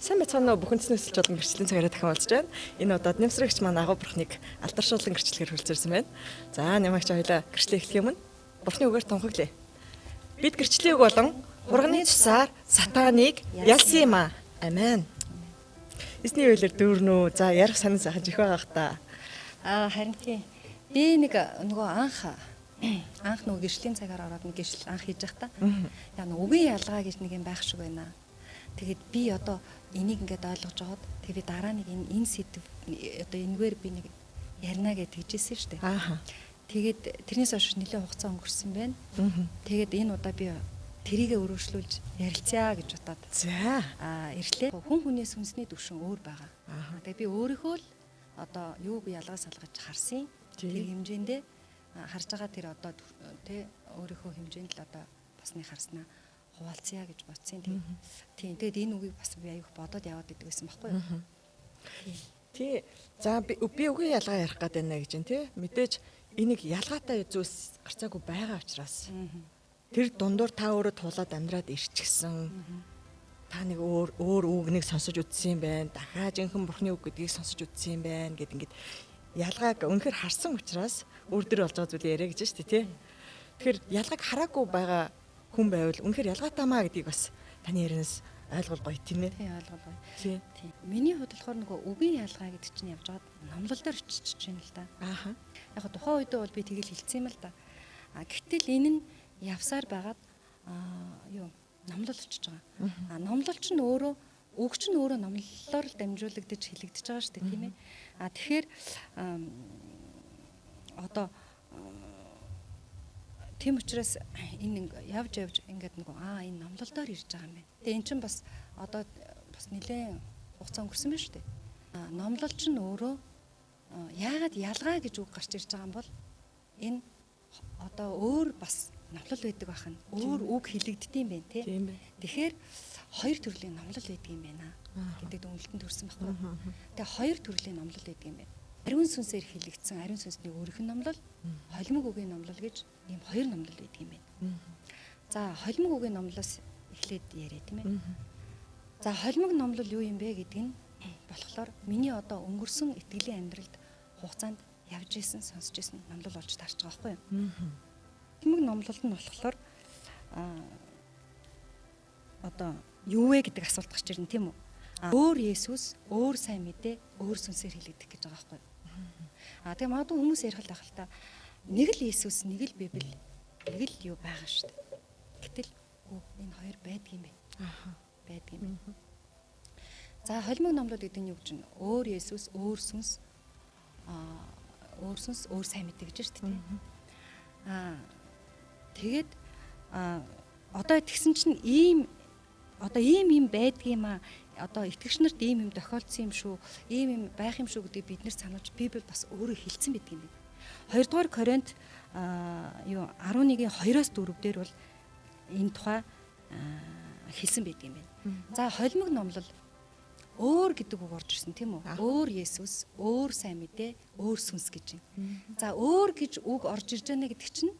Сайн байцгаана уу бүхэн төснөсөлж болон гэрчлийн цагаараа дахин уулзж байна. Энэ удаад нэмсрэгч маань агуу бурхныг алдаршуулан гэрчлэгээр хүрэлцэрсэн байна. За нэмэгч хоёлаа гэрчлээ эхлэх юм. Бурхны үгээр тунхаглая. Бид гэрчлэгийг болон хурганы цусаар сатаныг ялсан юм аа. Амен. Эсний үйлэр дүүрнүү. За ярих санаа сайхан жих байгаа хта. Харин тийм. Би нэг нөгөө анх нөгөө гэрчлийн цагаар ороод нэг гэрчил анх хийж явах та. Яа нөгөө үгийн ялгаа гэж нэг юм байх шиг байна. Тэгээд би одоо энийг ингээд ойлгож жоод тэгээд би дараа нэг энэ сэдв одоо энэгээр би нэг ярина гэж хэлжсэн шүү дээ. Тэгээд тэрнээс хойш нэлээд хугацаа өнгөрсөн байна. Тэгээд энэ удаа би тэрийгэ өргөжлүүлж ярилцъя гэж бодоод. За. Ирлээ. Хүн хүнээс хүнсний төвшин өөр байгаа. Тэгээд би өөрийнхөө л одоо юуг ялгаа салгаж харсан. Тэр хэмжээндээ харж байгаа тэр одоо тэ өөрийнхөө хэмжээнд л одоо басны харснаа хуваалцъя гэж бодсон. Тийм. Тэгээд энэ үгийг бас би аяг бодоод яваад идэг байсан байхгүй юу? Тий. За би үгийн ялгаа ярих гээд байна гэж байна тий. Мэдээж энийг ялгаатай зүйлс гарцаагүй байгаа учраас тэр дундуур та өөрөө тулаад амьдраад ирчихсэн. Та нэг өөр үгнийг сонсож үзсэн юм байна. Дахиад жинхэнэ бурхны үг гэдгийг сонсож үзсэн юм байна гэд ингээд ялгааг үнэхээр харсан учраас өөр болж байгаа зүйл яриа гэж шүү дээ тий. Тэгэхээр ялгааг хараагүй байгаа хүн байвал үнэхээр ялгаатай маа гэдгийг бас таны ярианаас ойлгол гоё тийм ээ. Тийм ойлгол гоё. Тийм. Миний хувьд болохоор нөгөө үгийн ялгаа гэдэг чинь явж байгаад номлол дээр очиж байна л да. Яг тухайн үедээ бол би тэгэл хэлсэн юм л да. Гэтэл энэ нь явсаар байгаад номлол очиж байгаа. Номлол чинь өөрөө үг чинь өөрөө номлолоор л дамжуулагдаж хэлэгдэж байгаа шүү дээ тийм ээ. Тэгэхээр одоо тийм учраас энэ явж ингээд нөгөө энэ номлолдоор ирж байгаа юм байна. Тэгээ эн чинь бас одоо бас нэлээд хугацаа өнгөрсөн байна шүү дээ. Номлол чинь өөрөө яагаад ялгаа гэж үг гарч ирж байгаа юм бол энэ одоо өөр бас номлол байдаг байх нь өөр үг хэлэгддэм байх тийм. Тэгэхээр хоёр төрлийн номлол байдаг юм байна гэдэг дүгнэлтэнд төрсэн байхгүй. Тэгээ хоёр төрлийн номлол байдаг юм байна. Ариун сүнсээр хэлэгдсэн ариун сүнсний өөрийнх нь номлол, холимог үгийн номлол гэж ийм хоёр номлол байдаг юм байна. За холимог үгийн номлолоос эхлээд яриа тийм ээ. За холимог номлол юу юм бэ гэдэг нь болохоор миний одоо өнгөрсөн итгэлийн амьдралд хугацаанд явж исэн, сонсож исэн номлол болж таарч байгаа байхгүй юу? Холимог номлолд нь болохоор одоо юу вэ гэдэг асуулт гарч ирнэ тийм үү? Өөр Есүс, өөр сайн мэдээ, өөр сүнсээр хэлэгдэх гэж байгаа байхгүй юу? Тэгээ магадгүй хүмүүс ярих л байх л та. Нэг л Есүс, нэг л Библи, нэг л юу байгаа шүү дээ. Гэтэл энэ хоёр байдгийм бэ. Байдгийм бэ. За холимог номлол гэдэг нь юу гэж вэ? Өөр Есүс, өөр сүнс, өөр сайн мэдээ гэж шүү дээ. Тэгээд одоо тэгсэн чинь ийм байдгийм аа. Одоо итгэгч нарт ийм юм тохиолдсон юм шүү, ийм юм байх юм шүү гэдэг бид нэр сануулж Библи бас өөрөө хэлсэн байдаг юм байна. 2 дугаар Коринт 11-ийн 2-оос 4 дээр бол энэ тухай хэлсэн байдаг юм байна. За холимог номлол өөр гэдэг үг орж ирсэн тийм үү? Өөр Есүс, өөр сайн мэдээ, өөр сүнс гэж юм. За өөр гэж үг орж ирж байна гэдэг чинь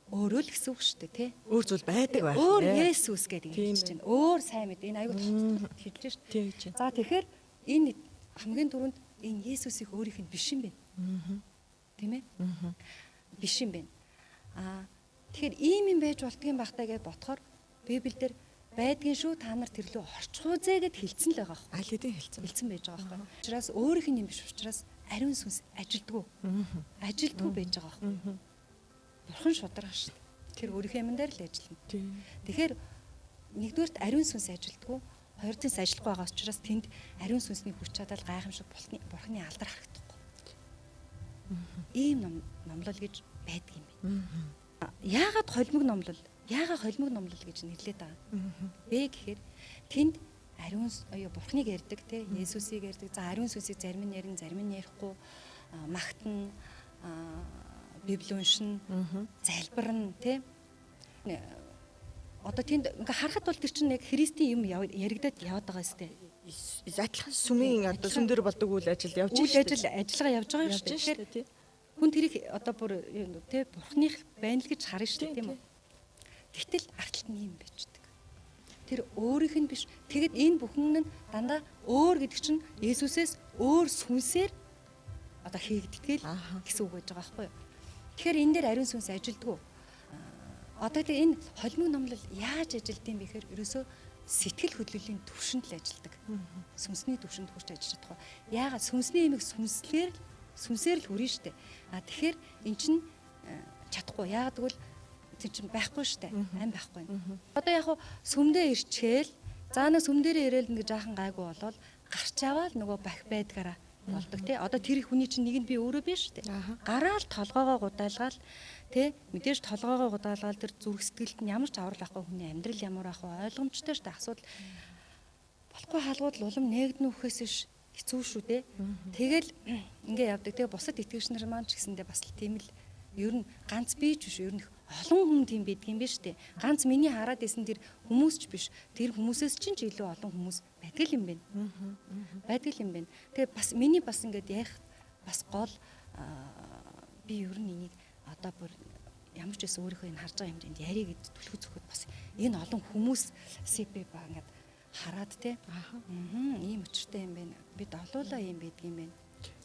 өөрөө л гэсэн үг шүү дээ тий. Өөр зүйл байдаг байх. Өөр Есүс гэдэг юм хэлж байна. Өөр сайн мэдээ энэ аюул хэлж шүү дээ. За тэгэхээр энэ хамгийн түрүүнд энэ Есүсийг өөрийнх нь биш юм байна. Тийм ээ? Биш юм байна. Тэгэхээр ийм юм байж болдгийн багтаа гэж бодохоор Библиэлд байдгийн шүү та нар тэр лөө орчих үзээ гэд хэлсэн л байгаа. Аль хэдийн хэлсэн байж байгаа байхгүй. Учраас өөрийнх нь юм биш учраас ариун сүнс ажилдгүй. Ажилдгүй байж байгаа байхгүй. Бурхан шударга шүү дээ. Тэр өөрийнхөө юм дээр л ажиллана. Тэгэхээр нэгдүгээрт ариун сүнс ажилдгүй, хоёрдугаарт ажиллахгүй байгаа учраас тэнд ариун сүнсний хүч чадал гайхамшиг бурханы алдар харагдахгүй. Ийм номлол гэж байдаг юм байна. Яагаад холимог номлол гэж нэрлэдэг байгаа? Бэ гэхээр тэнд бурханыг ярьдаг те Есүсийг ярьдаг. За ариун сүнсийг зарим нь ярина, зарим нь ярихгүй, магтана, Библи уншина, залбирна тий. Одоо тэнд ингээ харахад бол тэр чинь яг Христийн юм яригадад яваад байгаа юм тест. Адилхан сүмийн одоо сүм дээр болдог үйл ажил явж ажиллагаа явж байгаа шүү дээ тий. Хүн тэрийг одоо бүр тий бурхных байна л гэж харна шүү дээ тийм үү. Гэтэл артлт нь юм байждаг. Тэр өөрийнх нь биш. Тэгэд энэ бүхэн нь дандаа өөр гэдэг чинь Есүсээс өөр сүнсээр одоо хийгддэг л гэсэн үг байж байгаа байхгүй юу? Тэгэхээр энэ дээр ариун сүнс ажилддаг. Одоо тэгээ энэ холимог номлол яаж ажилдсан бэ гэхээр ерөөсөө сэтгэл хөдлөлийн төвшөнд л ажилдаг. Сүнсний төвшөнд хүрч ажиллаж чадах. Яагаад сүнсний имийг сүнсээр л хүрнэ штэ. Тэгэхээр эн чинь чадахгүй. Яагаад гэвэл тэр чинь байхгүй штэ. Ам байхгүй. Одоо яг сүмдээ ирчээл за нэг сүмдэрээ ирээл нэг жаахан гайгүй болоод гарч аваад нөгөө бах байдгаараа болдог тий. Одоо тэр их хүний чинь нэг нь би өөрөө биш штэ. Гараал толгоогоо гудаалгаал тий. Мэдээж толгоогоо гудаалгаал тэр зүрх сэтгэлд нь ямар ч аврал байхгүй хүний амьдрал ямар ах вэ ойлгомжтой штэ. Асуудал болохгүй хаалгууд улам нээгдэн үхээс ш хэцүү шүү дээ. Тэгэл ингээ явдаг. Тэгээ бусад итгэгч нар маань ч гэсэндээ бас тийм л ер нь ганц би ч биш ер нь олон хүн тийм байдаг юм биш үү? Ганц миний хараад исэн тэр хүмүүс ч биш. Тэр хүмүүсээс чинь ч илүү олон хүмүүс байдаг юм байна. Байдаг юм байна. Тэгээ бас миний бас ингээд ярих бас гол би ер нь энийг одоо бүр ямар ч байсан өөрийнхөө энэ харж байгаа хэмжээнд ярих гэд түлхүү зөвхөд бас энэ олон хүмүүсийг би ба ингээд хараад те. Ийм өчртэй юм байна. Бид олуулаа юм байдаг юм байна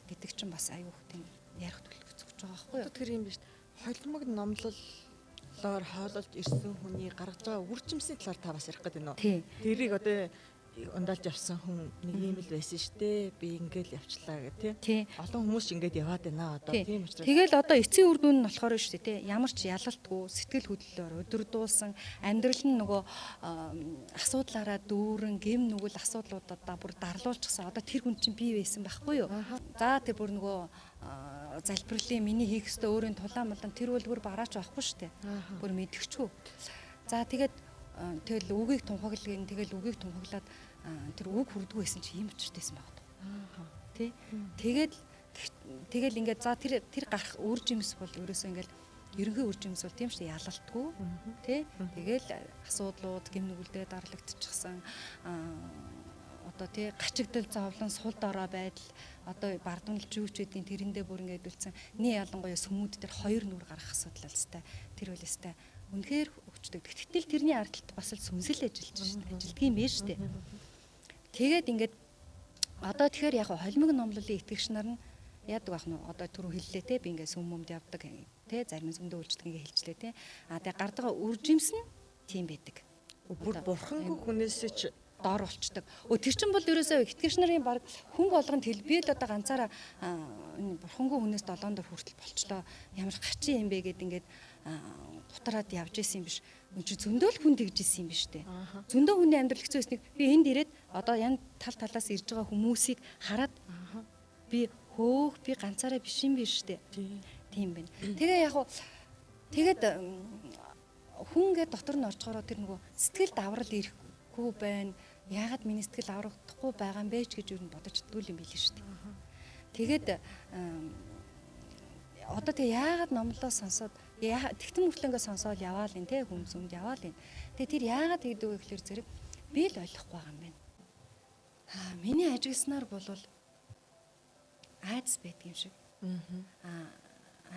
гэдэг чинь бас аюу хөтэн ярих түлхүү зөвж байгаа байхгүй юу? Тэр юм биш. Холимог номлолоор хоололж ирсэн хүний гаргаж байгаа үржимсний талаар та бас ярих гэдэг нь үү? Тэрийг одоо ундаалж явсан хүн нэг юм л байсан штэ. Би ингээл явчлаа гэх тий. Олон хүмүүс ингээд яваад байна одоо тийм учраас. Тэгэл одоо эцсийн үр дүн нь болохоор штэ тий. Ямар ч ялалтгүй сэтгэл хөдлөлөөр удирдуулсан амьдрал нь нөгөө асуудлаараа дүүрэн гэм нүгэл асуудлуудаа бүр дарлуулчихсан. Одоо тэр хүн чинь бий байсан байхгүй юу? За тэр бүр нөгөө залбирлын миний хийх ёстой өөрийн тулаан малан тэр бол бүр бараач байхгүй штэ. Бүр мэдгчгүй. За тэгээд тэгэл үгийг тунхаглын тэгэл үгийг тунхаглаад тэр үг хүрдгүй байсан чи ийм өчртэйсэн баг. Тэ. Тэгэл ингээд за тэр гарах үр жимс бол ерөөсөө ингээд ерөнхий үр жимс бол тийм шүү дээ ялалтгүй. Тэ. Тэгэл асуудлууд гэм нүгэлдээ дарлагдчихсан одоо тий гачигдал зовлон сул дорой байдал одоо бардамлж юуч гэдгийг тэрэндээ бүр ингээд үлдсэн. Нэг ялангуяа сүмүүд дээр хоёр нүр гарах асуудал л хэвээр тэр үл хэвээр үнэхээр өгчдөг. Тэгтэл тэрний ардталт бас л сүнсэл ажиллаж шээ. Ажилддаг юм байна шүү дээ. Тэгээд ингээд одоо тэгэхээр яг холимог номлолын итгэгч нар нь яадаг байх нь одоо түрүү хэллээ те би ингээд сүм өмд явдаг те зарим сүмдээ үйлчлдэг ингээд хэлчлээ те. Тэгээд гардаг үржимс нь тийм байдаг. Бүр бурхангүй хүнээсээ ч доор болчдөг. Тэр чинь бол ерөөсөө итгэгч нарын баг хүн болгонд би л одоо ганцаараа бурхангүй хүнээс долоон дор хүртэл болчлоо. Ямар хачин юм бэ гэд ингээд гутараад явж исэн юм биш. Үгүй зөндөө л хүн тэгж исэн юм биш үү? Зөндөө хүний амьдрал хэцүү байсныг би энд ирээд одоо yan талаас ирж байгаа хүмүүсийг хараад би хөөх би ганцаараа биш юм биш үү? Тийм байна. Тэгээ яг тэгээд хүн ингээд дотор нь орчгороо тэр нөгөө сэтгэл даврал ирэхгүй байна. Яагаад миний сэтгэл аврагдахгүй байгаа юм бэ ч гэж юу бодож чаддгүй юм билээ шүү дээ. Тэгээд одоо тэгээ яагаад номлоо сонсоод тэгтэн мөртлөнгөө сонсоод яваал ин те хүмүүс өмд яваал ин. Тэгээ тэр яагаад тэгдэг вэ гэхээр зэрэг би л ойлгохгүй байгаа юм байна. Миний ажигласнаар бол айдас байдаг юм шиг.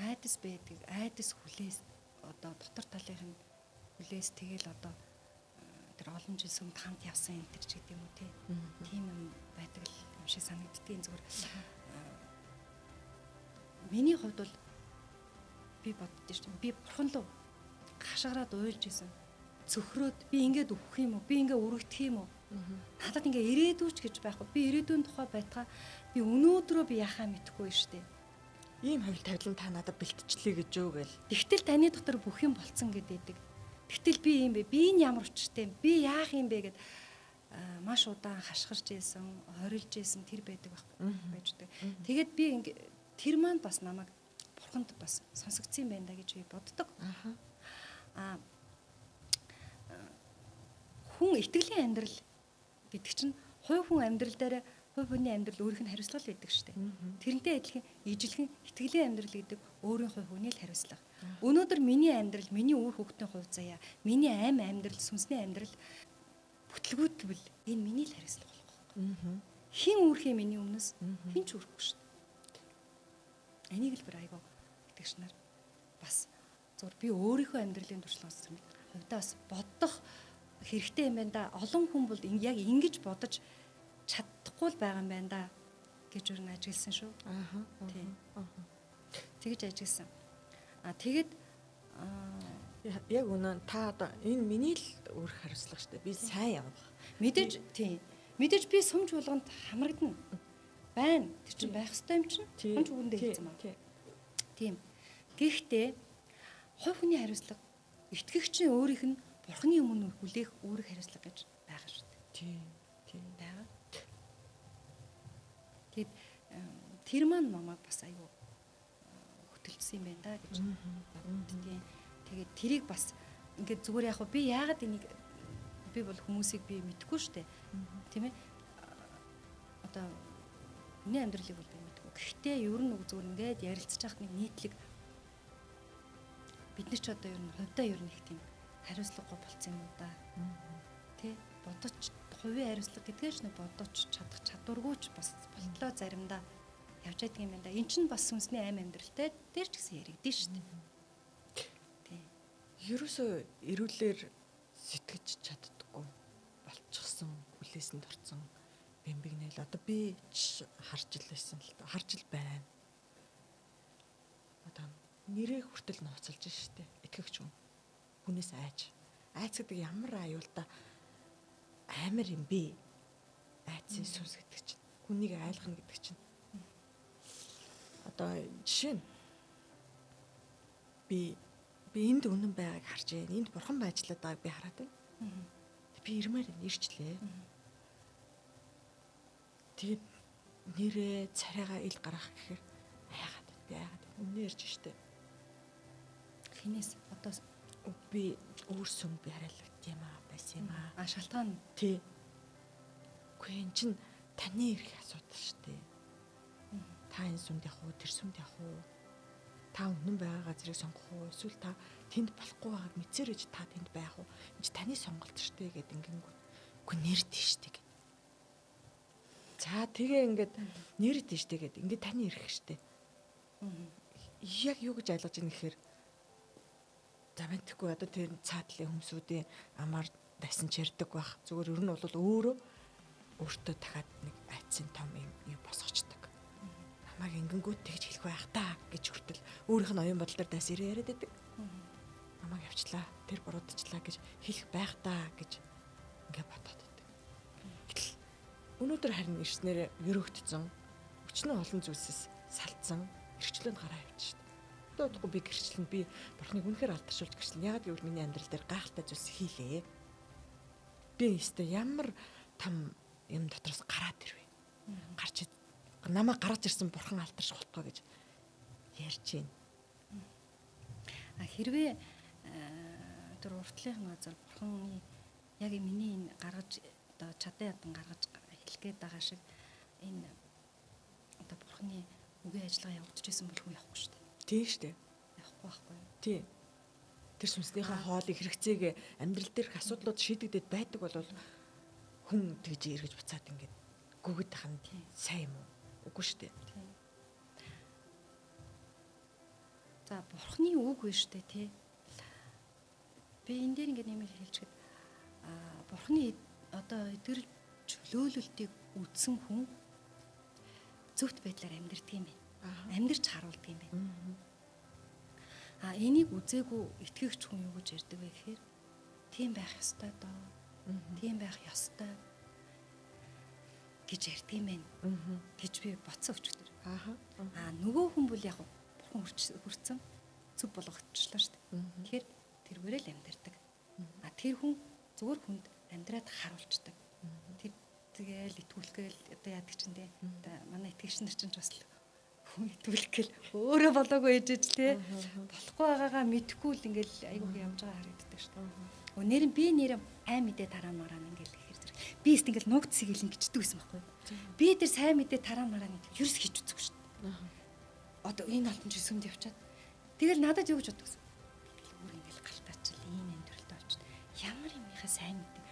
Айдас байдаг, айдас хүлээс одоо дотор талынх нь хүлээс тэгэл одоо тэр олон жил сүмд хамт явсан энэ төр ч гэдэг юм уу тийм юм байдаг л юм шиг санагддгийн зүгээр. Миний хувьд бол би боддоо шүү дээ. Би бурхан руу хашгираад уйлж исэн. Цөхрөөд би ингээд өгөх юм уу? Би ингээд өргөдөх юм уу? Надад ингээд ирээдүйч гэж байхгүй. Би ирээдүйн тухай байтгаа би өнөөдрөө би яхаа мэдэхгүй шүү дээ. Ийм хавь тавилан та надад бэлтчлээ гэж юу гээл. Тэгтэл таны дотор бүх юм болцсон гэдэг. Тэгтэл би юм бэ? Би энэ ямар учиртай юм? Би яах юм бэ гэд маш удаан хашгирч ийсэн, хорилж ийсэн тэр байдаг байждаг. Тэгээд би тэр маань бас намайг бурханд бас сонсогдсон юм байна да гэж би боддог. Хүн итгэлийн амьдрал гэдэг чинь хувь хүн амьдрал дээр хувь хүний амьдрал өөрийнх нь хариуцлага байдаг шүү дээ. Тэрнтэй адилхан ижилхэн итгэлийн амьдрал гэдэг өөрийн хувь хүний л хариуцлага. Өнөөдөр миний амьдрал, миний үр хөвгтийн хувь заяа, миний амь амьдрал, сүнсний амьдрал бүтлгүүтвэл энэ миний л хариуцлага болох. Хин үүрхээ миний өмнөөс хин ч үүрхгүй шүү дээ. Энийг л бүр айгаа итгэгч нар бас зөв би өөрийнхөө амьдралын туршлагаас хувьдаа бас бодох хэрэгтэй юм байна да. Олон хүн бол яг ингэж бодож чадахгүй л байгаа юм байна да гэж өөр нь ажигласан шүү. Ааха. Тийм. Тэгж ажигласан. Тэгээд Яг үнэн та одоо энэ миний л өөр хариуцлага шүү дээ. Би сайн явах. мэдээж тийм. Мэдээж би сумж болгонд хамрагдана. Байна. Тэр чинь байх ёстой юм чинь. Сумж үгэндээ хэлсэн маа. Тийм. Гэхдээ хувь хүний хариуцлага итгэгчийн өөрийнх нь бурхны өмнө хүлээх өөрийн хариуцлага гэж байгаа шүү дээ. Тийм. Байгаа. Тэгэд тэр маань намайг бас аюу хөтөлсөн юм байна да гэж боддtiin. Тэгээд тэрийг бас ингээд зүгээр яг би яагаад энийг би бол хүмүүсийг би мэдэхгүй шүү дээ. Тийм ээ. Одоо миний амьдралыг бол би мэдэхгүй. Гэхдээ ер нь зүгээр ингээд ярилцж байхад нэг нийтлэг бид нар ч одоо ер нь хувьдаа ер нь их тийм хариуцлагагүй болцсон юм уу да. Тэ бодож хувийн хариуцлага гэдгээс нэг бодож чадах чадваргүйч бас болтлоо заримдаа явж байдаг юм байна да. Эн чинь бас сүнсний аим амьдралтай дээр ч гэсэн яригдэн шүү дээ. Тэ. Ерөөсөө эрүүлэр сэтгэж чаддаггүй болчихсон, хүлээсэнд орсон бэмбигнэл одоо би харж л байсан л та. Харж л байна. Одоо нэрээ хүртэл нууцлж штэ. Итгэвч хүн. Хүнээс айж. Айц гэдэг ямар аюултай амар юм бэ? Айцын сүнс гэдэг чинь. Хүнийг айлгах гэдэг чинь. Одоо жишээ нь би энд үнэн байгааг харж байна. Энд бурхан байжлаад байгааг би хараад байна. Би ирмээр ирчлээ. Тэгээд нэрээ царайгаа ил гаргах гэхээр яагаад би яагаад үнэ ярьж штэ. Хинээс одоо Би өөр сүм би хараалагд юм аа байсан юм аа. шалтгаан Тий. Үгүй эн чин таны эрх асуудал штэ. Та энэ сүмд явах уу, тэр сүмд явах уу? Та үнэн байгаа газрыг сонгох уу? Эсвэл та тэнд болохгүй байгааг мэдсээр иж та тэнд байх уу? Энд чи таны сонголт штэ гэд ингэнгүү. Үгүй нэрдэ штэ гэд. За тэгээ ингээд нэрдэ штэ гэд ингээд таны эрх штэ. Яг юу гэж ойлгож ийн гэхээр за мэдхгүй одоо тэр цаатлын хүмүүсүүдийн амаар дасан ч ярддаг байх. Зүгээр ер нь бол өөртөө дахиад нэг айцын том юм босгочдаг. Намайг ингэнгүүт тэгж хэлэх байх та гэж хүртэл өөрийнх нь оюун бодол дээр дайс яриад байдаг. Намайг явчлаа, тэр буруудчлаа гэж хэлэх байх та гэж ингээд бодоод байдаг. Гэтэл өнөөдөр харин ирснээр өрөөгдсөн өчнөө олон зүйлсээс салцсан эрхчлөөнд гараа явчихсан. Дуудахгүй би гэрчлэн би бурхныг үнэхээр алдаршуулж гэрчлэн яагаад гэвэл миний амьдрал дээр гайхалтай зүйлс хийлээ. Би өөртөө ямар том юм дотроос гараад ирвэ. Гарч намайг гаргаж ирсэн бурхан алдарш болтгоо гэж ярьж байна. Хэрвээ тэр уртлын газар бурханы яг миний энэ гаргаж одоо чадан ядан гаргаж хэлэх гээд байгаа шиг энэ одоо бурханы үгийн ажиллагаа явуулж ирсэн бол хүн явахгүй шүү дээ. Тийм шүү дээ. Явахгүй байхгүй. Тийм. Тэр сүнснийхээ хоолыг хэрэгцээг амьдрал дээрх асуудлууд шийдэгдээд байдаг бол хүн тэгж эргэж буцаад ингээд гүгэд тах нь сайн юм уу? Үгүй шүү дээ. Тийм. За бурханы үг вэ шүү дээ тий. Би энэ дээр ингээд нэмэлт хэлчихэд бурханы одоо эдгэр чөлөөлөлтийг үдсэн хүн зөвхт байдлаар амьдрдаг юм байна. Амьдрч харуулдаг юм байна. Энийг үзээгүй итгэгч хүн юу гэж ярьдаг вэ гэхээр тийм байх ёстой доо. Тийм байх ёстой гэж ярьдаг юм байна. Гэж би бодсон өчтөр. Нөгөө хүн бол яг бурхан хүрцэн зөв болгочихлоо шүү дээ. Тэгэхээр тэргээрээ л амьдардаг. Тэр хүн зүгээр хүнд амьдраад харуулцдаг. Тэр тэгээл итгүүлгээл одоо яадаг чинь дээ. Манай итгэгч нар чинь бас итгүүлгээл өөрөө болоогүй ээжэж тээ. Болохгүй байгаагаа мэдхгүй л ингээл айгуух явж байгаа харагддаг шүү дээ. Нэрэн би нэрэн ай мэдээ тараа мараа ингээл ихэр зэрэг. Би эст ингээл нуугдсыг ил ингэждэг байсан байхгүй. Би тэр сайн мэдээ тараа мараа нэг ерөөс хийж үзэхгүй шүү дээ. Одоо энэ алтан жисүмд явчаад тэгэл надад юу гэж боддог вэ? Өөр ингээл галтаач л ийм амьдралтай болчих. Ямар юмихаа сайн мэдээ.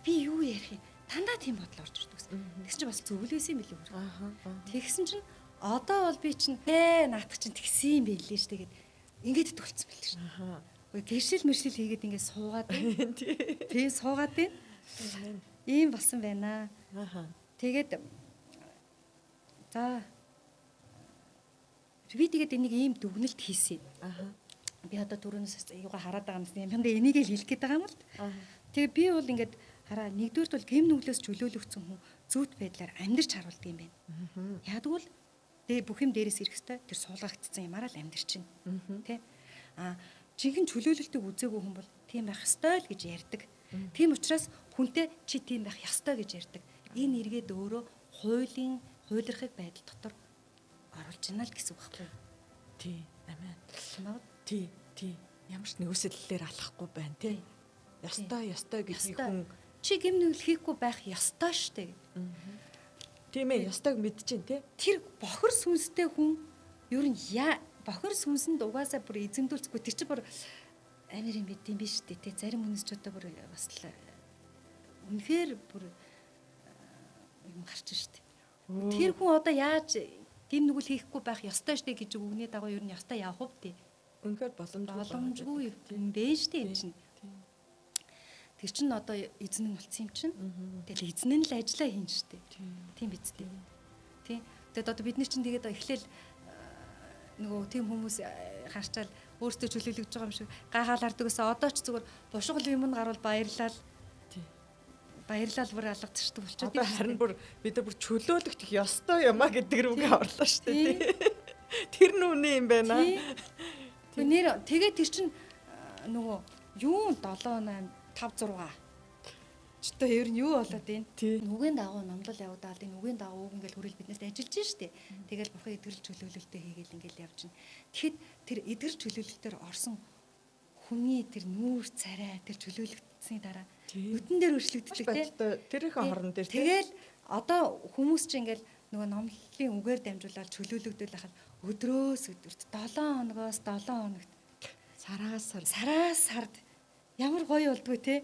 Би юу ярих юм? Дандаа тийм бодол орж ирдэг гэсэн. Тэгс чи бас зөвл байсан юм билүү хөр. Тэгсэн чинь одоо бол би чинь наадах чинь тэгсэн юм билээ ш тэгээд ингээд төгөлцсөн билээ ш. гэршил мэршил хийгээд ингээд суугаад байна. Тийм суугаад байна. Ийм болсон байна. Аха. Тэгээд за би тэгээд энийг ийм дүгнэлт хийсэн. Аха. Би одоо түрүүнээс юугаа хараад байгаа юм байна. Энийг л хэлэх гээд байгаа юм л. Тэгээ би бол ингээд хараа нэгдүгürt бол гэм нүглээс чөлөөлөгдсөн хүн зүйт байдлаар амьдарч харуулдаг юм байна. Ягдгүйл бүх юм дээрээс ирэх хэвээр тэр суулгагдсан юмараа л амьдарч чинь. Тэ? Жинхэнэ чөлөөлөлтийг үзээгүй хүн бол тийм байх ёстой л гэж ярьдаг. Тийм учраас хүнтэй чи тийм байх ёстой гэж ярьдаг. Энэ эргээд өөрөө хуулийнхыг байдал дотор оруулж байна л гэсэн үг байхгүй юу? Тий, амен. Чамд Тий. Ямар ч нөөцлөлөөр алахгүй байна тий. Ёстой гэж хүн чи гэм нүгэл хийхгүй байх ёстой штэ. Тийм ээ, ёстойг мэдчихээн тий. Тэр бохор сүнстэй хүн ер нь бохор сүнсэнд угаасаа бүр эзэмдүүлцгүй тэр чи бүр амар юм байд юм биш үү те зарим хүмүүс ч одоо бүр бас л үнэхээр бүр юм гарч штэ. Тэр хүн одоо яаж гэм нүгэл хийхгүй байх ёстой штэ гэж үгний дагуу ер нь ёстой явах вэ те. Үнэхээр боломжгүй юм бэ штэ энэ чинь. Тэр чинь одоо эзэн нь болцсон юм чинь. Тэгэл эзэн нь л ажиллаа хийн штэ. Тийм биз дээ. Тийм. Тэгэд одоо бид нар чинь тэгээд эхлээл нөгөө тийм хүмүүс харчаал өөртөө чөлөөлөгдөж байгаа юм шиг гайхаал хардаг гэсэн одоо ч зүгээр бушгал юм нь гарвал баярлал бүр алгадчихдаг болчиход одоо харин бүр бид нар бүр чөлөөлөгдөх ёстой юмаа гэдэг рүүгээ орлоо шүү дээ. Тэр нүуний юм байна. Тэгээд тэр чинь нөгөө юу 7 8 5 6 ч одоо ер нь юу болоод байна? Нүгийн дагуу номлол явагдаад энэ нүгийн дагуу ингээл хүрэл биднээс ажиллаж штэ. Тэгэл бурхан эдгэрэл чөлөөлөлтөй хийгээл ингээл явж байна. Тэгэхэд тэр эдгэрэл чөлөөлөлтөөр орсон хүний тэр нүүр царай тэр чөлөөлөгдсөний дараа нүдэн дээр өршлөгддөг те. Тэрийн хорон дээр тэгэл одоо хүмүүс ч ингээл нөгөө номлолын үгээр дамжуулаад чөлөөлөгдөөл байхад өдрөөс өдөрт 7 хоногоос 7 хоногт сараас сард ямар гоё болдгоо те.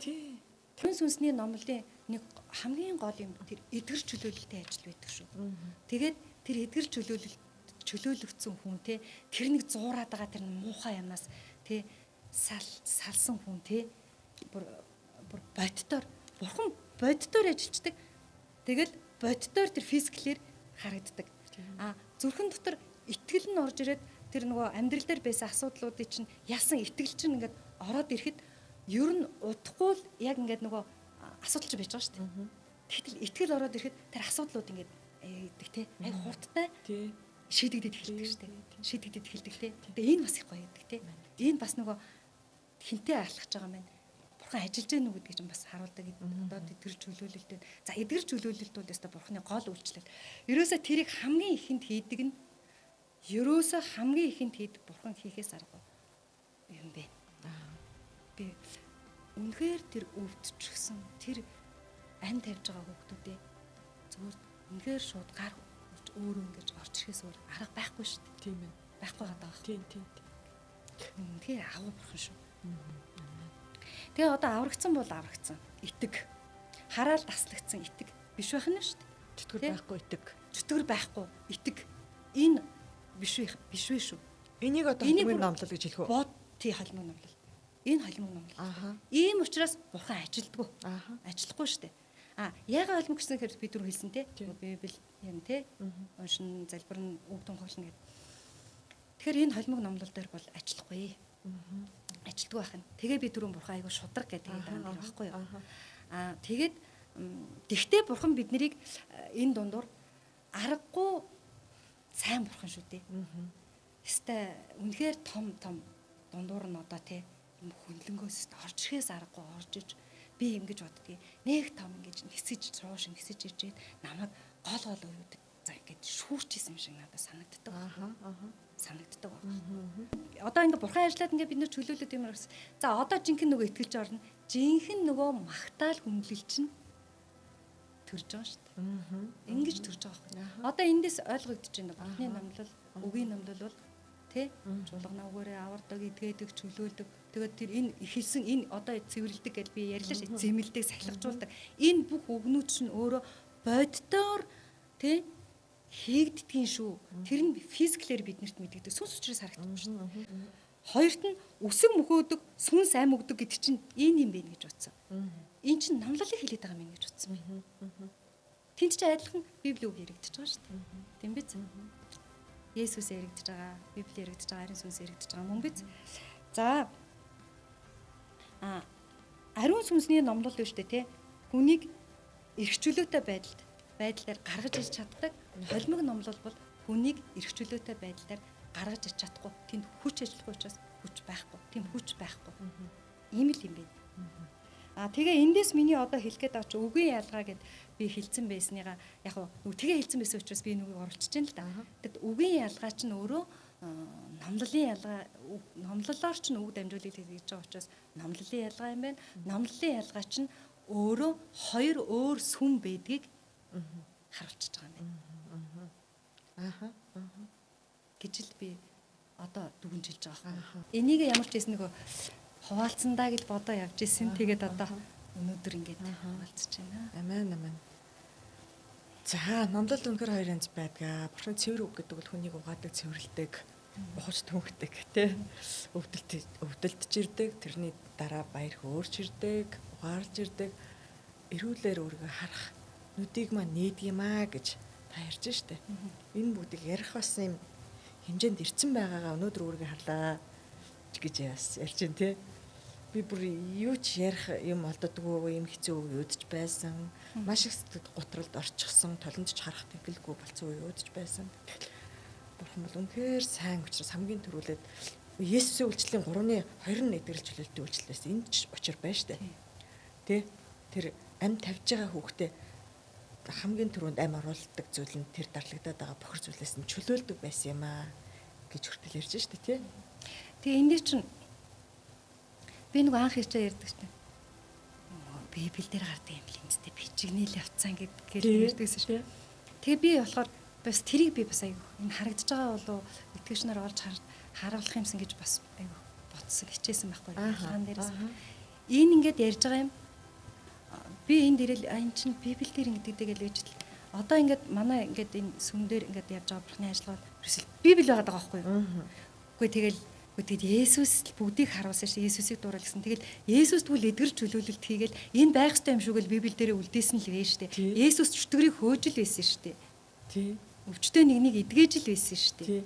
Хүн сүнсний номлолын нэг хамгийн гол юм тэр эдгэр чөлөөлөлтөй ажил байдаг шүү. Тэгээд тэр эдгэр чөлөөлөгдсөн хүн те тэр нэг зуураад байгаа тэр муухай юмнаас те салсан хүн те бүр боддоор бурхан боддоор ажилладаг. Тэгэл боддоор тэр физиклэр харагддаг. Зүрхэн дотор итгэл нь орж ирээд тэр нөгөө амьдрал дээр байсан асуудлуудыг чинь яасан итгэл чинь ингээд ороод ирэхэд ер нь удахгүй л яг ингээд нөгөө асуудал ч байж байгаа шүү дээ. Тэгтэл итгэл ороод ирэхэд тэр асуудлууд ингээд идэх те ай хурдтай шийдэгдээд эхэлдэг шүү дээ. Шийдэгдээд эхэлдэг те. Тэгээ энэ бас их гоё гэдэг те. Энэ бас нөгөө хинтээ алхаж байгаа юм байна. Бурхан ажиллаж гэнэ үү гэдгийг ч бас харуулдаг. Одоо эдгэр чөлөөлөлтөд. За эдгэр чөлөөлөлт бол өстой бурханы гол үйлчлэл. Ерөөсө тэрийг хамгийн ихэнд хийдэг нь ерөөсө хамгийн ихэнд хийдэг бурхан хийхээс аргагүй юм бэ. Би үнэхээр тэр өвдчихсэн тэр ань тавьж байгаа хүмүүстэй зөвхөн үнэхээр шууд гар өөрөө ингэж орч ирэхээс өөр арга байхгүй шүү дээ. Тийм ээ. Байхгүй гадаг. Тийм. Үнэхээр аваа бурхан шүү. Тэгээ одоо аврагдсан бол аврагдсан. Итэг. Хараал таслагдсан итэг биш байх нь шүү дээ. Чөтгөр байхгүй итэг. Чөтгөр байхгүй итэг. Энэ биш вэ шүү. Энийг одоо холимог номлол гэж хэлэх үү? Бод тий холимог номлол. Энэ холимог номлол. Ийм учраас бурхан ажилддаг. Ажиллахгүй шүү дээ. Яагаад холимог гэсэн хэрэг бид түрүү хэлсэн те. Библи юм те. Уншин залбирна үг тунхаглана гэдэг. Тэгэхээр энэ холимог номлол дээр бол ажиллахгүй. Ажилтгүй байх нь. Тэгээ би түрүүн бурхан айгуу шудраг гэдэг юм байхгүй юу? Тэгээд тэгтээ бурхан биднийг энэ дундуур аргагүй сайн бурхан шүү дээ. Хэвээ үнэхээр том дундуур нь одоо тий юм хөндлөнгөөс орж ирэхээс аргагүй орж иж би ингэж боддгийг нэг том ингэж нисэж цууш нисэж ижээд намайг гол өрөөдөг. За ингэж шүүрчсэн юм шиг надад санагддаг. Санагддаг байна. Одоо ингэ бурхан ажиллаад ингэ бид нэр чөлөөлөд юм гэсэн. За одоо жинхэнэ нөгөө итгэж орно. Жинхэнэ нөгөө магтаал хүндлэл чинь төрж байгаа шүү дээ. Ингэж төрж байгаа байхгүй. Одоо эндээс ойлгогдож байна. Бурхны номлол, үгийн номлол бол тий чуулгана үгээрээ авардаг, идгээдэг, чөлөөлдөг. Тэгээд тэр энэ ихэлсэн энэ одоо цэвэрлдэг гэж би ярьлаа шүү. Зэмэлдэг, сахилгажуулдаг. Энэ бүх үгнүүд чинь өөрөө боддоор тий хийгддгийн шүү. Тэр нь физиклэр биднэрт мэддэг. Сүнс учраас харагдахгүй шүү. Хоёрт нь үсэг мөхөөдөг, сүнс ам өгдөг гэдэг чинь энэ юм бэ гэж бодсон. Энэ чинь номлолыг хэлээд байгаа юм гэж бодсон би. Тэнд чинь адилхан Библийн үг яригдчихэж байгаа шүү дээ. Тийм биз? Есүс яригдчихэж байгаа, Библи яригдчихэж байгаа, ариун сүнс яригдчихэж байгаа мөн биз? За ариун сүнсний номлол биш үү те? Хүнийг эрхчлөөтэй байдлаар гаргаж ирж чаддаг. Холимог номлол бол хүнийг эрхчлөөтэй байдлаар гаргаж ирж чадахгүй. Тэнд хүч ажиллахгүй учраас хүч байхгүй. Тийм хүч байхгүй. Ийм л юм байна. Тэгээ эндээс миний одоо хэлэх гээд байгаа чи үгийн ялгаа гэд би хэлсэн байсныгаа яг нөгөө тэгээ хэлсэн байсан учраас би нүгийг оруулчихж байна л да. Тэгэд үгийн ялгаа чинь өөрөө номлолын ялгаа, номлолоор чинь үг дамжуулалт хийж байгаа учраас номлолын ялгаа юм байна. Номлолын ялгаа чинь өөрөө хоёр өөр сүм байдгийг харуулчихж байгаа юм байна. Гэж л би одоо дүгнжилж байгаа юм. Энийг ямар ч байсан нөгөө хуваалцсандаа гэж бодоо явж исэн. Тэгээд одоо өнөөдөр ингэж хуваалцж байна. Амен. За, номлол үнэхээр хоёр янз байдаг. Бурхан цэвэр үг гэдэг бол хүнийг угаадаг, цэвэрлдэг, ухаж төнгөдөг тий. Өвдөлтж ирдэг, тэрний дараа баяр хөөрч ирдэг, угаарлж ирдэг, эрүүлэр өөрийгөө харах, нүдийг маань нээдгиймаа гэж та ярьж штэ. Энэ бүгдийг ярих бас юм хэмжээнд ирсэн байгаагаа өнөөдөр өөрийгөө харлаа гэж ярьж байна тий. Би бүр юу ч ярих юм олддоггүй, юм хэцүү үе үүдэж байсан. Маш их сэтгэл гутралд орчихсон, толондж харах тэнхэлгүй болцсон үе үүдэж байсан. Бурхан бол үнэхээр сайн учраас хамгийн түрүүлээд Есүсийн үйлчлэлийн 3:21 чөлөөлтийн үйлчлэлээс энд ч учир байна штэ. Тэ? Тэр ам тавьж байгаа хүүхдээ хамгийн түрүүнд ам оруулдаг зүйл нь тэр дарлагдаад байгаа бохир зүйлээс нь чөлөөлдөг байсан юм аа гэж хүртэл ярьж штэ тий. Тэгээ энд чинь би нэг анх ирчээ ярьдаг штэ. Библи дээр гардаг юм л энэ би чигнээл явцсан гэж ярьдагсэн шүү. Тэгээ би болохоор бас тэрийг би бас айгу энэ харагдаж байгаа болов итгэгч нар олж харуулах юмсан гэж бас айгу бодсон хичээсэн байхгүй хаан дээрээс. Энэ ингээд ярьж байгаа юм. Би энд ирэл энэ чинь Библи дээр ингэдэг гэж үжил. Одоо ингээд манай ингээд энэ сүм дээр ингээд явж байгаа бурхны ажиллагаа Библи байгаа даа байхгүй юу? Үгүй тэгээд Есүс бүгдийг харуулсан шүү. Есүсийг дуурал гэсэн. Тэгэл Есүс тэгвэл эдгэр чөлөөлөлт хийгээл энэ байх ёстой юм шүү гэж Библи дээр үлдээсэн л вэ штэ. Есүс чөтгөрийг хөөж л байсан штэ. Тий. Өвчтөө нэгнийг эдгэж л байсан штэ. Тий.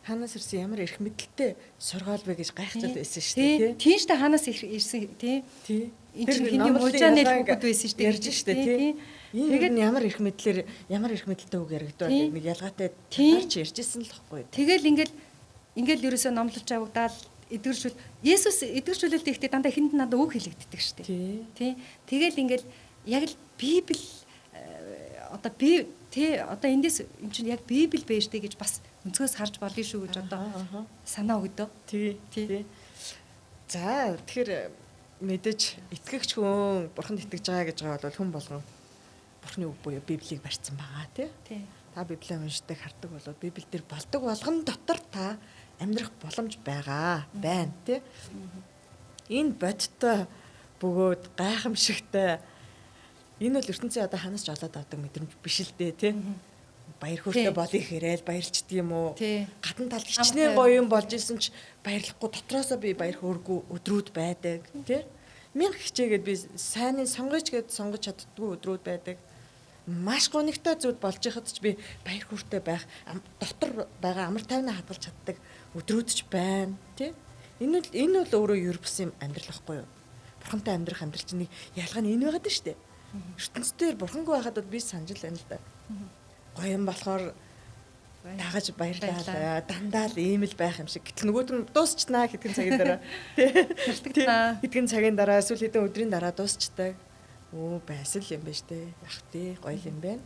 Ханаас ирсэн ямар эрх мэдэлтэй сургаал бэ гэж гайхчихад байсан штэ. Тийм штэ ханаас ирсэн тий. Тий. Энэ чинь хиний мужааны хүүхэд байсан штэ. Ярьж штэ тий. Тэгээд ямар эрх мэдлэр ямар эрх мэдэлтэй үг яригдвал нэг ялгаатай таарч ярьжсэн л хэвгүй. Тэгэл ингээл ерөөсөө номлож авагдаад эдгэршүүл Есүс эдгэршүүлэлт ихтэй дандаа хүнд надад үг хэлэгддэг штэ. Тий. Тэгэл ингээл яг л Библи одоо би тий одоо эндээс юм чинь яг Библи байж тээ гэж бас өнцгөөс харж болно шүү гэж одоо санаа өгдөө. Тий. За тэгэхээр мэдээж итгэгч хүн бурханд итгэж байгаа гэж байгаа бол хүн болгон бурхны үг буюу Библийг барьсан байгаа тий. Та Библийг уншдаг хардаг болоод Библи дээр болдог болгон дотор та амьдрах боломж байна тий. Энэ бодтой бөгөөд гайхамшигтай энэ бол ертөнцийн одоо ханаас ч олоод авдаг мэдрэмж биш л дээ тий. Баяр хөөртэй болыг хэрээл баярлчдаг юм уу? Гадна талд хичнээн гоё юм болж исэн ч баярлахгүй дотроосоо би баяр хөөргүй өдрүүд байдаг тий. Мянга хичээгээд би сайныг сонгож гээд сонгож чаддгүй өдрүүд байдаг. Маш гонигтай зүйл болж байхад ч би баяр хөөртэй байх дотор байгаа амар тайвнаа хадгалж чаддаг өдрүүд ч байна тий. Энэ бол өөрөө юу бус юм амьдрал واخгүй юу? Бурхантай амьдрах амьдрал чинь ялгаа нь энэ байгаад шүү дээ. ертөнцийн бурхангүй байхад би санаж байна л да. Гоё юм болохоор дагаж баярлалаа. Дандаа л ийм л байх юм шиг. Гэтэл нөгөөд нь дуусчнаа хэдхэн цагийн дараа. Хэдхэн цагийн дараа эсвэл хэдэн өдрийн дараа дуусчдаг. Өө байсал юм байна штэ. Ах тий гоё юм байна.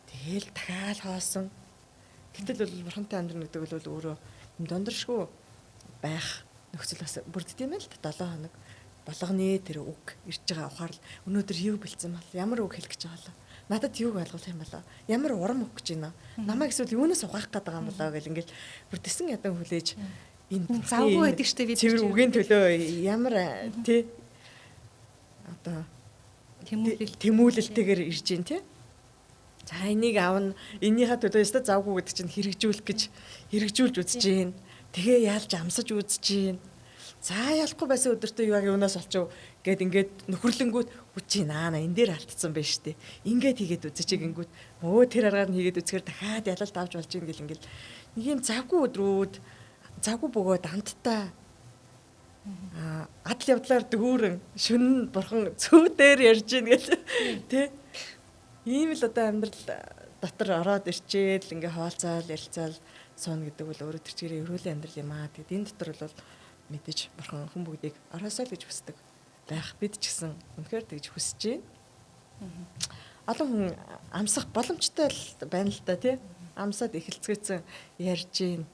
Тэгэл дахиад хоосон. Гэтэл бол бурхантай амьдрах гэдэг бол өөрөө юм дондршгүй байх нөхцөл бас бүрдд юм л 7 хоног. Болгоны тэр үг ирж байгаа ухаарл өнөөдөр юу бэлдсэн бол ямар үг хэлэх гэж байгаа вэ? Надад юуг ойлгох юм болоо? Ямар урам өгөх гэж байна? Намайг эсвэл юунаас угаах гэдэг юм болоо гэл ингээл бүр тэсэн ядан хүлээж энэ завгүй байдаг штэ бид цэвэр үгийн төлөө ямар тий одоо тэмүүлэлтэйгээр ирж гин тий. За энийг аавна энийхээ төлөө өстө завгүй гэдэг чинь хэрэгжүүлэх гэж хэрэгжүүлж үзэж гин. Тэгээ яалж амсаж үзэж гин. За ялахгүй байсан өдөртөө юу юунаас олчих гэд ингээд нөхөрлөнгүүд хүчийн наана энэ дээр алдсан байж штэ. Ингээд хийгээд үзэж гингүүд өө тэр аргаар нь хийгээд үзэхээр дахиад ялалт авч болж гин гэл ингээд нэг юм завгүй өдрүүд завгүй бөгөөд амттай адал явдлаар дүүрэн шүн бурхан цүүдээр ярьж гин гэл тэ ийм л одоо амьдрал дотор ороод ирчээл ингээ хаалцаал ярилцаал сууна гэдэг бол өөрөө тэр чигээр эрүүлийн амьдрал юм аа. Тэгэд энэ дотор бол мэдээж бурхан хүн бүгдийг ороосоо л гэж хүсдэг байх. Бид ч гэсэн үнэхээр тэгж хүсэж байна. Олон хүн амсах боломжтой л байна л да тий. Амсаад эхэлцгээсэн ярьж гин.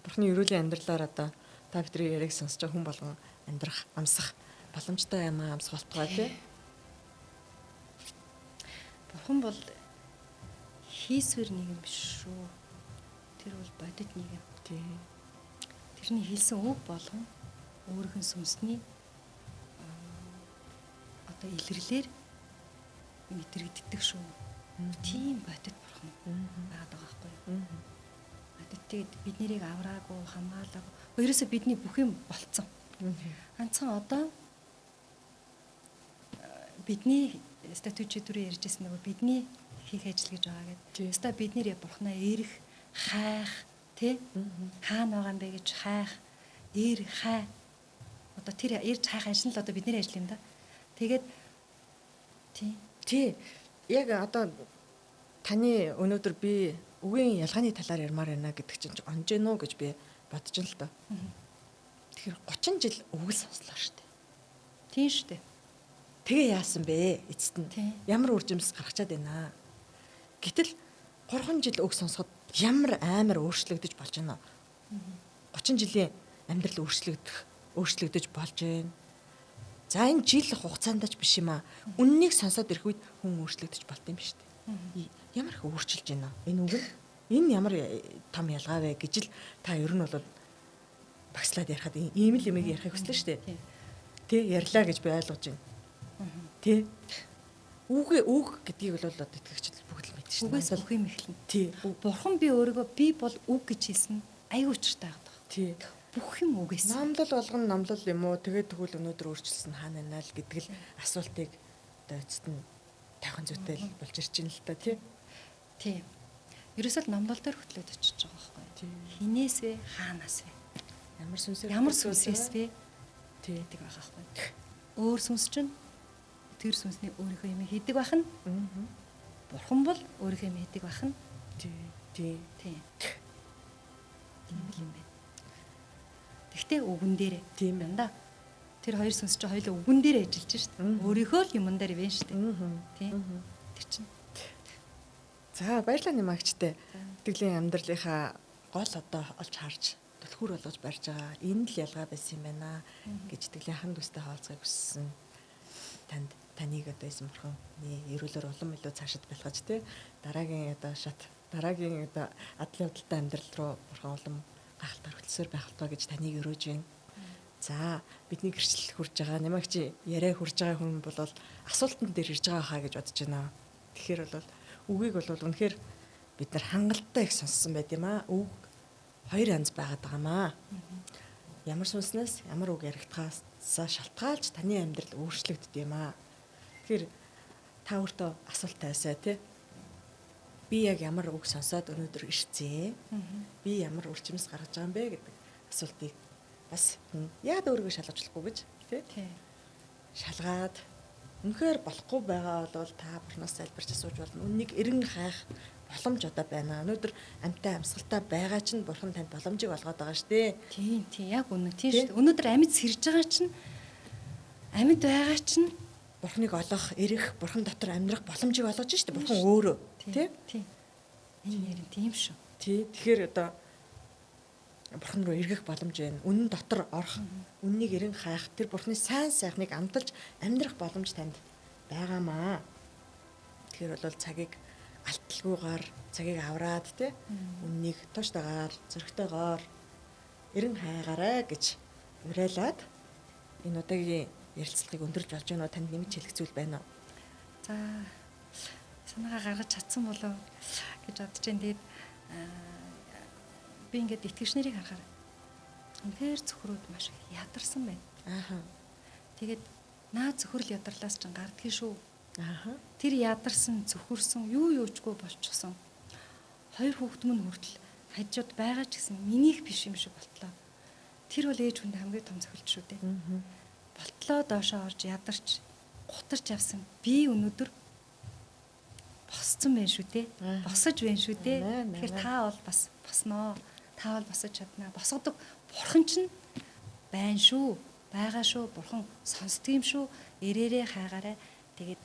Бурханы эрүүлийн амьдралаар одоо та бидний яриаг сонсож байгаа хүн болгон амьдрах, амсах боломжтой юм аа, амсах болтугай тий. Бурхан бол хийсвэр нэгэн биш шүү. Тэр бол бодит нэгэн. Тий. Тэрний хэлсэн үг болгон өөрийнх нь сүнсний одоо илэрлэлээр мэдрэгддэг шүү. Тийм бодит бурхан байгаад байгаа байхгүй юу? Бодитыг бид нэрийг авраагүй, хамгаалаагүй. Ерөөсөө бидний бүх юм болцсон. Ганцхан одоо бидний статут чидрүү ярьжсэн нөгөө бидний хийх ажил гэж байгаа гэдэг. Өстой бид нэр бурхнаа эрх, хайх, тий? Хаана байгаа юм бэ гэж хайх, эр хай. Одоо тэр эрж хайх ажил нь л одоо бидний ажил юм да. Тэгээд тий. Яг одоо таны өнөөдөр би үгийн ялгааны талаар ярмаар байна гэдэг чинь онж гэнэ үү гэж би бодож ин л доо. Тэгэхээр 30 жил үгэл сонслоо шүү дээ. Тийм шүү дээ. Тэгээ яасан бэ? Эцэст нь ямар үр жимс гаргачаад байна. Гэтэл 3 жил үг сонсоход ямар амар өөрчлөгдөж болж байна. 30 жилийн амьдрал өөрчлөгдөж болж байна. За энэ жил хугацаанд ч биш юм аа. Үннийг сонсоод ирэх үед хүн өөрчлөгдөж болт юм шүү дээ. Ямар их өөрчилж байна. Энэ үг энэ ямар том ялгаа вэ гэж л та ер нь бол багслаад ярихад ийм л юм ярихыг хүслээ шүү дээ. Тэ ярьлаа гэж би ойлгож байна. Тэ үг гэдгийг бол одоо итгэгчд бүгд л мэднэ шүү дээ. Үгээс бүх юм эхэлнэ. Тий. Бурхан би өөрийгөө би бол үг гэж хэлсэн аюу учиртай байдаг. Тий. Бүх юм үгээс. Номлол болгоно номлол юм уу? Тэгээд тэгвэл өнөөдөр өөрчлөсөн хаана байна л гэдэг л асуултыг одоо эцэст нь тавхан зүйтэй л болж ирж байна л та тий. Тий. Ерөөсөө номлол дээр хөтлөөд очиж байгаа байхгүй юу? Хинээс вэ? Хаанаас вэ? Ямар сүнсээс вэ? Тий. гэдэг байгаа байхгүй юу? Өөр сүнс чинь тэр сүнсний өөрийнхөө юм хийдэг байх нь. Бурхан бол өөрийнхөө юм хийдэг байх нь. Тий. Тийм юм байна. Гэхдээ үгэн дээр тийм байна да. Тэр хоёр сүнс чинь хоёулаа үгэн дээр ажиллаж шүү дээ. Өөрийнхөө л юмн дээр байна шүү дээ. Тийм. Тэр чинь. За баярлалаа нэмэгчтэй. Итгэлийн амьдралынхаа гол одоо олж харж түлхүүр болгож барьж байгаа энэ л ялгаа байсан юм байна гэж итгэлийн хан дүүстэй хаалцахыг хүссэн. Таныг одоо эзэн бурханы эрүүлэр улам илүү цаашид байлгаж тий дараагийн одоо дараагийн одоо адал явдалтай амьдрал руу бурхан улам гахалтай хөтлсөөр байх болтоо гэж таныг өрөөж байна. За бидний гэрчлэл хурж байгаа нэмэгч яриа хурж байгаа хүн бол асуултан дээр ирж байгаа хаа гэж бодож байна. Тэгэхээр бол үгийг бол үнэхээр бид нар хангалттай их сонссон байт юм аа. Үг хоёр янз байгаад байгаамаа. Ямар сүнснээс ямар үг яригдахаас шалтгаалж таны амьдрал өөрчлөгддөг юм аа. Тэгэхээр та өөртөө асуулт тавьсаа тий. Би яг ямар үг сонсоод өнөөдөр ирцээ? Би ямар үрчимс гаргаж байгаа юм бэ гэдэг асуултыг бас яад өөрийгөө шалгажлахгүй гэж тий. Шалгаад үнэхээр болохгүй байгаа бол та бурхнаас залбирч асууж болно. Үннийг эрен хайх боломж одоо байна. Өнөөдөр амьтаа амьсгалтай байгаа чинь бурхан танд боломжийг олгоод байгаа шүү дээ. Тийм яг үнэн тийм шүү дээ. Өнөөдөр амьд сэрж байгаа чинь амьд байгаа чинь бурхныг олох, эрэх, бурхан дотор амьдрах боломжийг олгож шүү дээ. Бурхан өөрөө тий. Энэ ярин тийм шүү. Тий. Тэгэхээр одоо бурхан руу эргэх боломж байна. Үнэн дотор орох, үннийг эрен хайх, тэр бурханы сайн сайхныг амталж амьдрах боломж танд байгаамаа. Тэгэхээр бол цагийг алталгүйгээр цагийг авраад тий үннийг тууштайгаар зөрөгтэйгээр эрен хайгаарай гэж уриалаад энэ удаагийн ярилцлагыг өндөрлж болж байна уу? Танд нэмж хэлэх зүйл байна уу? За санаагаа гаргаж чадсан болов гэж бодож байна. Тэгээд би ингээд итгэгч нарыг харахаар үнэхээр зөвхрүүд маш их ядарсан байна. Ааха. Тэгээд наа зөвхөрл ядарлаас ч гардгийн шүү. Ааха. Тэр ядарсан зөвхөрсөн юу юучгүй болчихсон. Хоёр хүүхэд мөн хүртэл хажууд байгаа ч гэсэн минийх биш юм шиг болтлоо. Тэр бол ээж хүнд хамгийн том зөвхөлт шүү дээ. Болтлоо доошоо орж ядарч гутарч явсан. Би өнөөдөр босцсон байх шүү дээ. Босож байна шүү дээ. Тэгэхээр та бол бас босноо. Та бол босож чаднаа. Босгодог бурхан чинь байна шүү. Байгаа шүү. Бурхан сонсдог юм шүү. Ирээрээ хайгаарай. Тэгээд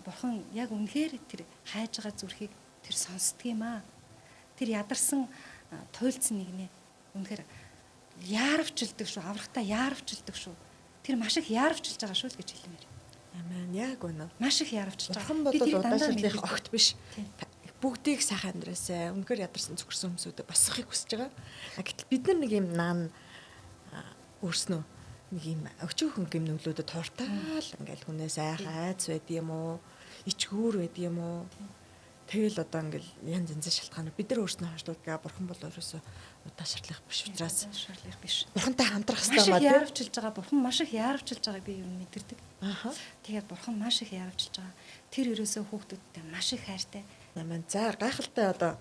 бурхан яг үнэхээр тэр хайж байгаа зүрхийг тэр сонсдог юм аа. Тэр ядарсан туйлдсан нэгнээ үнэхээр яарвчилдаг шүү. Аврахтаа яарвчилдаг шүү. Тэр маш их яарвчилж байгаа шүү л гэж хэлмээр. Амен яг үнэ. Маш их яарвчилж байгаа. Бурхан бодвол удаашрлынх огт биш. Бүгдийг сайхан амьдраасай. Үнэхээр ядарсан зөвхөрсөн хүмүүсүүдэд босгохыг хүсэж байгаа. Гэтэл бид нар нэг юм наан өөрснөө нэг юм өчөөхөн гимнүглүүдэд тууртаал ингээл хүнээс айц байд юм уу? Ичгүүр байд юм уу? Тэгэл одоо ингээл янз янзын шалтгаанууд бид нар өөрснөө хаашлуудгаа бурхан бол ерөөсөө удаашрлах биш учраас шаарлах биш. бурхантай хамтрах Маш хэрэгтэй их маа тийм. яарвчилж байгаа. Бурхан маш их яарвчилж байгааг би юу мэдэрдэг. Ааха. Тэгээд бурхан маш их яарвчилж байгаа. Тэр ерөөсөө хүүхдүүдтэй маш их хайртай. Намайг заар гайхалтай одоо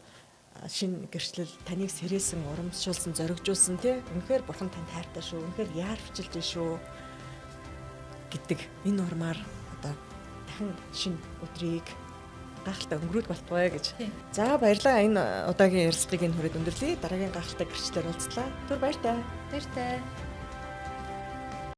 шинэ гэрчлэл таныг сэрээсэн урамшуулсан зоригжуулсан тий. Үнэхээр бурхан танд хайртай шүү. Үнэхээр яарвчилж шүү гэдэг энэ урмаар одоо дахин шинэ өдрийг гайхалтай өнгөрүүлж болтугай гэж. За баярлалаа энэ удаагийн ярилцлагыг энэ хүрээд өндөрлөе. Дараагийн гайхалтай гэрчлэлээр уулзлаа. Түр баяртай. Баяртай.